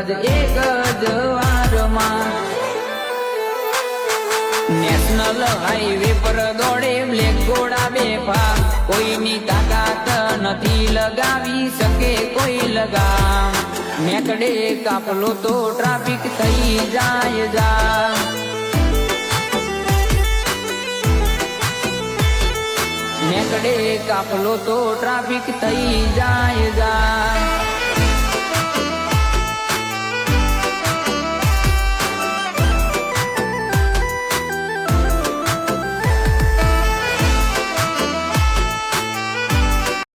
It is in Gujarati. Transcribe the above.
એક જ વારમાં નેશનલ હાઈવે પર દોડે બ્લેક ઘોડા બેફામ કોઈની તાકાત નથી લગાવી શકે કોઈ લગામ મેકડે કાપલો તો ટ્રાફિક થઈ જાય જા મેકડે કાપલો તો ટ્રાફિક થઈ જાય જા